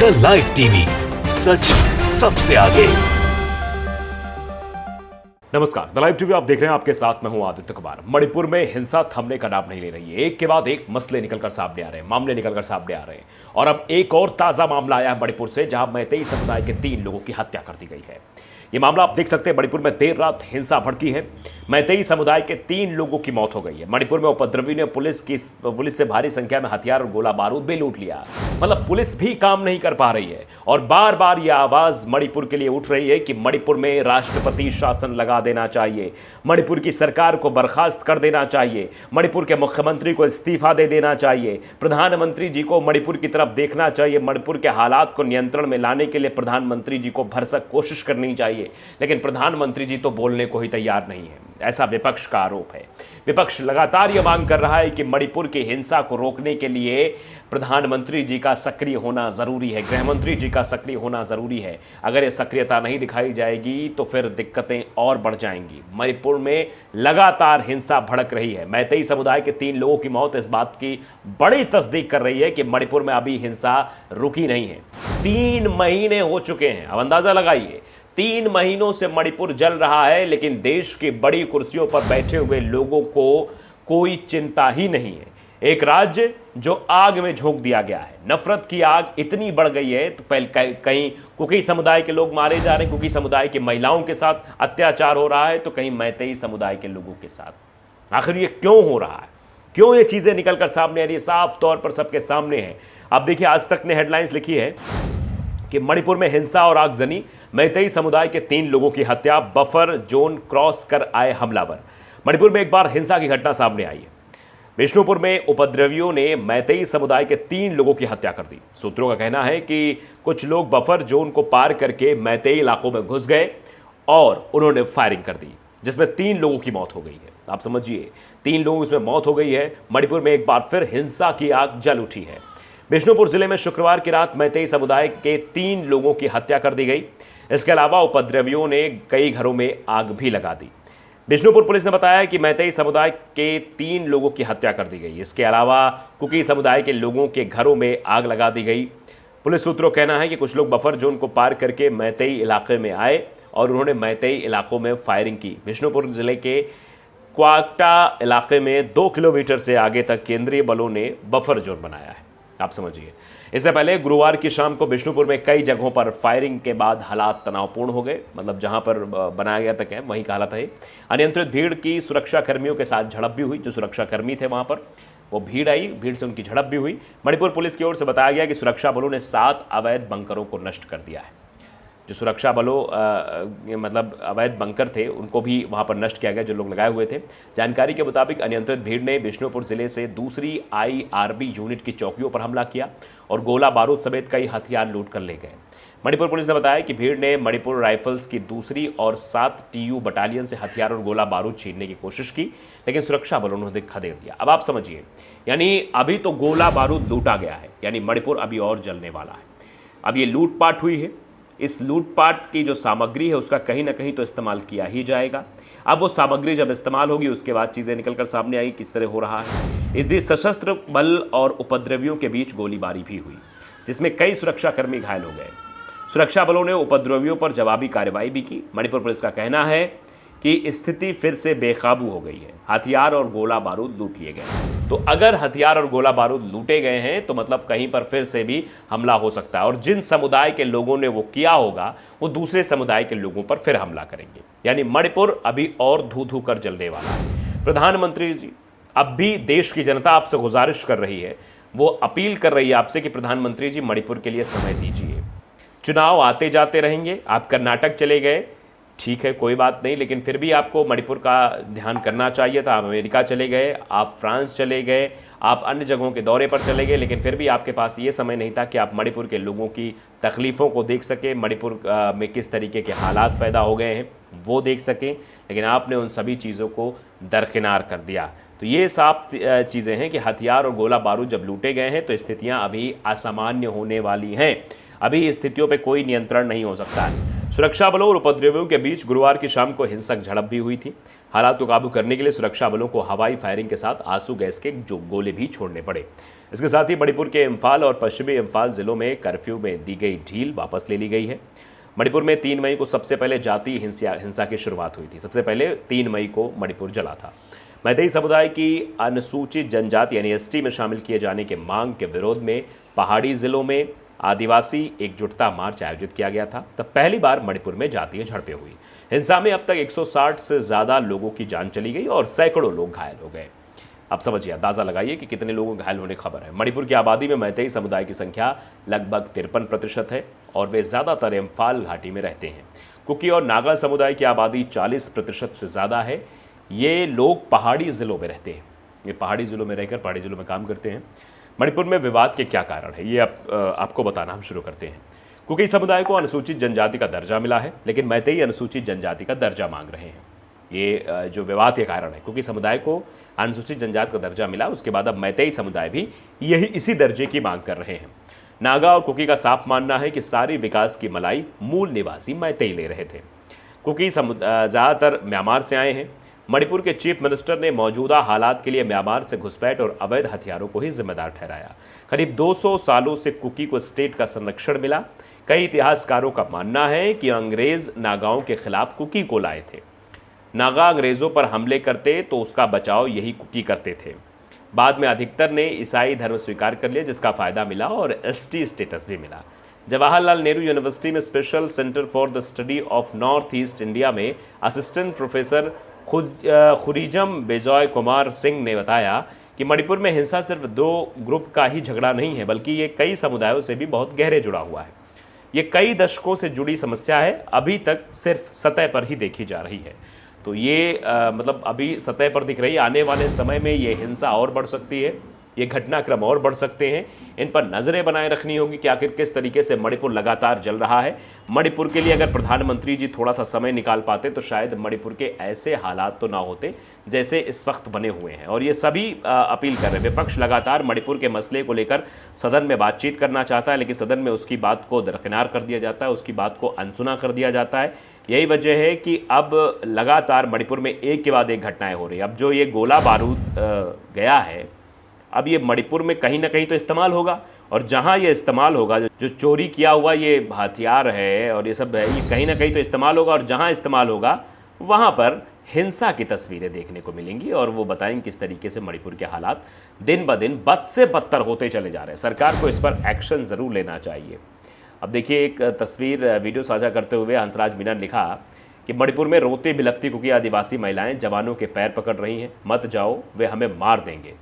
The live TV, सच सबसे आगे। नमस्कार, द लाइव टीवी आप देख रहे हैं। आपके साथ मैं हूं आदित्य कुमार। मणिपुर में हिंसा थमने का नाम नहीं ले रही है। एक के बाद एक मसले निकलकर सामने आ रहे हैं, मामले निकलकर सामने आ रहे हैं। और अब एक और ताजा मामला आया है मणिपुर से, जहां मैतेई समुदाय के 3 लोगों की हत्या कर दी गई है। ये मामला आप देख सकते हैं, मणिपुर में देर रात हिंसा भड़की है। मैतेई समुदाय के 3 लोगों की मौत हो गई है। मणिपुर में उपद्रवी ने पुलिस से भारी संख्या में हथियार और गोला बारूद भी लूट लिया। मतलब पुलिस भी काम नहीं कर पा रही है। और बार बार यह आवाज मणिपुर के लिए उठ रही है कि मणिपुर में राष्ट्रपति शासन लगा देना चाहिए, मणिपुर की सरकार को बर्खास्त कर देना चाहिए, मणिपुर के मुख्यमंत्री को इस्तीफा दे देना चाहिए, प्रधानमंत्री जी को मणिपुर की तरफ देखना चाहिए, मणिपुर के हालात को नियंत्रण में लाने के लिए प्रधानमंत्री जी को भरसक कोशिश करनी चाहिए। लेकिन प्रधानमंत्री जी तो बोलने को ही तैयार नहीं है, ऐसा विपक्ष का आरोप है। विपक्ष लगातार यह मांग कर रहा है कि मणिपुर की हिंसा को रोकने के लिए प्रधानमंत्री जी का सक्रिय होना जरूरी है, गृहमंत्री जी का सक्रिय होना जरूरी है। अगर ये सक्रियता नहीं दिखाई जाएगी तो फिर दिक्कतें और बढ़ जाएंगी। मणिपुर में लगातार हिंसा भड़क रही है। मैतेई समुदाय के 3 लोगों की मौत इस बात की बड़ी तस्दीक कर रही है कि मणिपुर में अभी हिंसा रुकी नहीं है। 3 महीने हो चुके हैं। अब अंदाजा लगाइए, 3 महीनों से मणिपुर जल रहा है, लेकिन देश की बड़ी कुर्सियों पर बैठे हुए लोगों को कोई चिंता ही नहीं है। एक राज्य जो आग में झोंक दिया गया है। नफरत की आग इतनी बढ़ गई है, तो पहले कहीं कुकी समुदाय के लोग मारे जा रहे हैं, कुकी समुदाय की महिलाओं के साथ अत्याचार हो रहा है, तो कहीं मैतेई समुदाय के लोगों के साथ। आखिर ये क्यों हो रहा है? क्यों ये चीजें निकलकर सामने आ रही है? साफ तौर पर सबके सामने है। अब देखिए, आज तक ने हेडलाइंस लिखी है कि मणिपुर में हिंसा और आगजनी, मैतेई समुदाय के 3 लोगों की हत्या, बफर जोन क्रॉस कर आए हमलावर। मणिपुर में एक बार हिंसा की घटना सामने आई है। बिष्णुपुर में उपद्रवियों ने मैतेई समुदाय के 3 लोगों की हत्या कर दी। सूत्रों का कहना है कि कुछ लोग बफर जोन को पार करके मैतेई इलाकों में घुस गए और उन्होंने फायरिंग कर दी, जिसमें 3 लोगों की मौत हो गई है। आप समझिए, 3 लोगों की मौत हो गई है। मणिपुर में एक बार फिर हिंसा की आग जल उठी है। बिष्णुपुर जिले में शुक्रवार की रात मैतेई समुदाय के 3 लोगों की हत्या कर दी गई। इसके अलावा उपद्रवियों ने कई घरों में आग भी लगा दी। बिष्णुपुर पुलिस ने बताया कि मैतेई समुदाय के 3 लोगों की हत्या कर दी गई। इसके अलावा कुकी समुदाय के लोगों के घरों में आग लगा दी गई। पुलिस सूत्रों का कहना है कि कुछ लोग बफर जोन को पार करके मैतेई इलाके में आए और उन्होंने मैतेई इलाकों में फायरिंग की। बिष्णुपुर जिले के क्वाक्टा इलाके में 2 किलोमीटर से आगे तक केंद्रीय बलों ने बफर जोन बनाया है। आप समझिए, इससे पहले गुरुवार की शाम को बिष्णुपुर में कई जगहों पर फायरिंग के बाद हालात तनावपूर्ण हो गए। मतलब जहां पर बनाया गया तक है वहीं का हालत है। अनियंत्रित भीड़ की सुरक्षा कर्मियों के साथ झड़प भी हुई। जो सुरक्षा कर्मी थे वहां पर, वो भीड़ आई, भीड़ से उनकी झड़प भी हुई। मणिपुर पुलिस की ओर से बताया गया कि सुरक्षा बलों ने 7 अवैध बंकरों को नष्ट कर दिया है। जो सुरक्षा बलों मतलब अवैध बंकर थे, उनको भी वहां पर नष्ट किया गया, जो लोग लगाए हुए थे। जानकारी के मुताबिक अनियंत्रित भीड़ ने बिष्णुपुर जिले से दूसरी IRB यूनिट की चौकियों पर हमला किया और गोला बारूद समेत कई हथियार लूट कर ले गए। मणिपुर पुलिस ने बताया कि भीड़ ने मणिपुर राइफल्स की दूसरी और 7 TU बटालियन से हथियार और गोला बारूद छीनने की कोशिश की, लेकिन सुरक्षा बलों ने खदेड़ दिया। अब आप समझिए, यानी अभी तो गोला बारूद लूटा गया है, यानी मणिपुर अभी और जलने वाला है। अब ये लूटपाट हुई है, इस लूटपाट की जो सामग्री है उसका कहीं ना कहीं तो इस्तेमाल किया ही जाएगा। अब वो सामग्री जब इस्तेमाल होगी, उसके बाद चीज़ें निकलकर सामने आएगी किस तरह हो रहा है। इस बीच सशस्त्र बल और उपद्रवियों के बीच गोलीबारी भी हुई, जिसमें कई सुरक्षाकर्मी घायल हो गए। सुरक्षा बलों ने उपद्रवियों पर जवाबी कार्रवाई भी की। मणिपुर पुलिस का कहना है कि स्थिति फिर से बेकाबू हो गई है। हथियार और गोला बारूद लूट लिए गए। तो अगर हथियार और गोला बारूद लूटे गए हैं तो मतलब कहीं पर फिर से भी हमला हो सकता है, और जिन समुदाय के लोगों ने वो किया होगा वो दूसरे समुदाय के लोगों पर फिर हमला करेंगे। यानी मणिपुर अभी और धू धू कर जलने वाला है। प्रधानमंत्री जी, अब भी देश की जनता आपसे गुजारिश कर रही है, वो अपील कर रही है आपसे कि प्रधानमंत्री जी मणिपुर के लिए समय दीजिए। चुनाव आते जाते रहेंगे। आप कर्नाटक चले गए, ठीक है, कोई बात नहीं, लेकिन फिर भी आपको मणिपुर का ध्यान करना चाहिए था। आप अमेरिका चले गए, आप फ्रांस चले गए, आप अन्य जगहों के दौरे पर चले गए, लेकिन फिर भी आपके पास ये समय नहीं था कि आप मणिपुर के लोगों की तकलीफ़ों को देख सकें, मणिपुर में किस तरीके के हालात पैदा हो गए हैं वो देख सकें। लेकिन आपने उन सभी चीज़ों को दरकिनार कर दिया। तो ये साफ चीज़ें हैं कि हथियार और गोला बारूद जब लूटे गए हैं तो स्थितियाँ अभी असामान्य होने वाली हैं। अभी स्थितियों पर कोई नियंत्रण नहीं हो सकता है। सुरक्षा बलों और उपद्रवियों के बीच गुरुवार की शाम को हिंसक झड़प भी हुई थी। हालात को काबू करने के लिए सुरक्षा बलों को हवाई फायरिंग के साथ आंसू गैस के जो गोले भी छोड़ने पड़े। इसके साथ ही मणिपुर के इम्फाल और पश्चिमी इम्फाल जिलों में कर्फ्यू में दी गई ढील वापस ले ली गई है। मणिपुर में 3 मई को सबसे पहले जातीय हिंसा की शुरुआत हुई थी। सबसे पहले 3 मई को मणिपुर जला था। मैतेई समुदाय की अनुसूचित जनजाति यानी एसटी में शामिल किए जाने के मांग के विरोध में पहाड़ी जिलों में आदिवासी एकजुटता मार्च आयोजित किया गया था। तब पहली बार मणिपुर में जातीय झड़पें हुई। हिंसा में अब तक 160 से ज़्यादा लोगों की जान चली गई और सैकड़ों लोग घायल हो गए। अब समझिए, अंदाज़ा लगाइए कि कितने लोगों घायल होने की खबर है। मणिपुर की आबादी में मैतेई समुदाय की संख्या लगभग 53% है और वे ज़्यादातर इम्फाल घाटी में रहते हैं। कुकी और नागा समुदाय की आबादी 40% से ज़्यादा है। ये लोग पहाड़ी ज़िलों में रहते हैं। ये पहाड़ी ज़िलों में रहकर पहाड़ी ज़िलों में काम करते हैं। मणिपुर में विवाद के क्या कारण है, ये आपको बताना हम शुरू करते हैं। कुकी समुदाय को अनुसूचित जनजाति का दर्जा मिला है, लेकिन मैतेई अनुसूचित जनजाति का दर्जा मांग रहे हैं। ये जो विवाद के कारण है, कुकी समुदाय को अनुसूचित जनजाति का दर्जा मिला, उसके बाद अब मैतेई समुदाय भी इसी दर्जे की मांग कर रहे हैं। नागा और कुकी का साफ मानना है कि सारी विकास की मलाई मूल निवासी मैतेई ले रहे थे। कुकी ज़्यादातर म्यांमार से आए हैं। मणिपुर के चीफ मिनिस्टर ने मौजूदा हालात के लिए म्यांमार से घुसपैठ और अवैध हथियारों को ही जिम्मेदार ठहराया। करीब 200 सालों से कुकी को स्टेट का संरक्षण मिला। कई इतिहासकारों का मानना है कि अंग्रेज नागाओं के खिलाफ कुकी को लाए थे। नागा अंग्रेज़ों पर हमले करते तो उसका बचाव यही कुकी करते थे। बाद में अधिकतर ने ईसाई धर्म स्वीकार कर लिया, जिसका फ़ायदा मिला और एसटी स्टेटस भी मिला। जवाहरलाल नेहरू यूनिवर्सिटी में special centre for the study of north east India में असिस्टेंट प्रोफेसर खुरीजम बेजॉय कुमार सिंह ने बताया कि मणिपुर में हिंसा सिर्फ 2 ग्रुप का ही झगड़ा नहीं है, बल्कि ये कई समुदायों से भी बहुत गहरे जुड़ा हुआ है। ये कई दशकों से जुड़ी समस्या है, अभी तक सिर्फ सतह पर ही देखी जा रही है। तो ये मतलब अभी सतह पर दिख रही है। आने वाले समय में ये हिंसा और बढ़ सकती है, ये घटनाक्रम और बढ़ सकते हैं। इन पर नज़रें बनाए रखनी होगी कि आखिर किस तरीके से मणिपुर लगातार जल रहा है। मणिपुर के लिए अगर प्रधानमंत्री जी थोड़ा सा समय निकाल पाते तो शायद मणिपुर के ऐसे हालात तो ना होते जैसे इस वक्त बने हुए हैं। और ये सभी अपील कर रहे हैं। विपक्ष लगातार मणिपुर के मसले को लेकर सदन में बातचीत करना चाहता है, लेकिन सदन में उसकी बात को दरकिनार कर दिया जाता है, उसकी बात को अनसुना कर दिया जाता है। यही वजह है कि अब लगातार मणिपुर में एक के बाद एक घटनाएं हो रही है। अब जो ये गोला बारूद गया है, अब ये मणिपुर में कहीं ना कहीं तो इस्तेमाल होगा, और जहाँ ये इस्तेमाल होगा, जो चोरी किया हुआ ये हथियार है और ये सब है, ये कहीं ना कहीं तो इस्तेमाल होगा। और जहाँ इस्तेमाल होगा वहाँ पर हिंसा की तस्वीरें देखने को मिलेंगी और वो बताएंगे किस तरीके से मणिपुर के हालात दिन ब दिन बद से बदतर होते चले जा रहे हैं। सरकार को इस पर एक्शन ज़रूर लेना चाहिए। अब देखिए, एक तस्वीर वीडियो साझा करते हुए हंसराज मीना ने लिखा कि मणिपुर में रोती बिलखती कुकी आदिवासी महिलाएं जवानों के पैर पकड़ रही हैं। मत जाओ, वे हमें मार देंगे,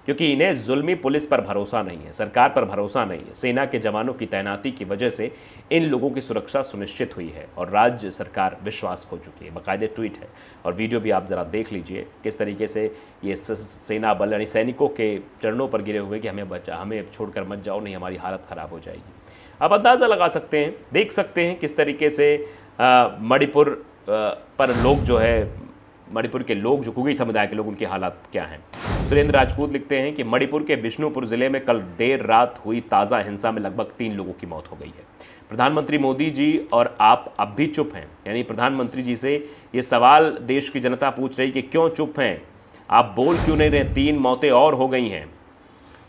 क्योंकि इन्हें जुल्मी पुलिस पर भरोसा नहीं है, सरकार पर भरोसा नहीं है। सेना के जवानों की तैनाती की वजह से इन लोगों की सुरक्षा सुनिश्चित हुई है और राज्य सरकार विश्वास खो चुकी है। बाकायदे ट्वीट है और वीडियो भी आप ज़रा देख लीजिए किस तरीके से ये सेना बल यानी सैनिकों के चरणों पर गिरे हुए कि हमें छोड़कर मत जाओ, नहीं हमारी हालत ख़राब हो जाएगी। आप अंदाज़ा लगा सकते हैं, देख सकते हैं किस तरीके से मणिपुर पर लोग जो है, मणिपुर के लोग जो कुकी समुदाय के लोग, उनकी हालात क्या हैं। सुरेंद्र राजपूत लिखते हैं कि मणिपुर के बिष्णुपुर जिले में कल देर रात हुई ताज़ा हिंसा में लगभग 3 लोगों की मौत हो गई है। प्रधानमंत्री मोदी जी और आप अब भी चुप हैं। यानी प्रधानमंत्री जी से ये सवाल देश की जनता पूछ रही कि क्यों चुप हैं, आप बोल क्यों नहीं रहे, 3 मौतें और हो गई हैं।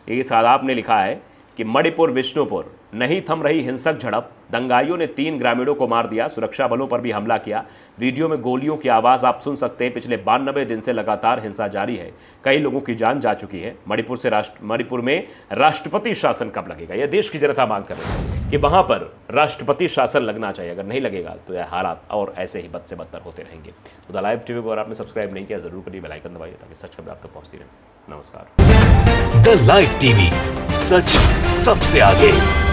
ये सादाब ने लिखा है कि मणिपुर बिष्णुपुर नहीं थम रही हिंसक झड़प, दंगाइयों ने 3 ग्रामीणों को मार दिया, सुरक्षा बलों पर भी हमला किया। वीडियो में गोलियों की आवाज़ आप सुन सकते हैं। पिछले 92 दिन से लगातार हिंसा जारी है, कई लोगों की जान जा चुकी है। मणिपुर में राष्ट्रपति शासन कब लगेगा, यह देश की जनता मांग कर रही है कि वहाँ पर राष्ट्रपति शासन लगना चाहिए। अगर नहीं लगेगा तो यह हालात और ऐसे ही बद से बदतर होते रहेंगे। तो द लाइव टीवी को अगर आपने सब्सक्राइब नहीं किया जरूर करिए, बेल आइकन दबाइए ताकि सच खबर आप तक पहुँचती रहे। नमस्कार। द लाइव टीवी, सच सबसे आगे।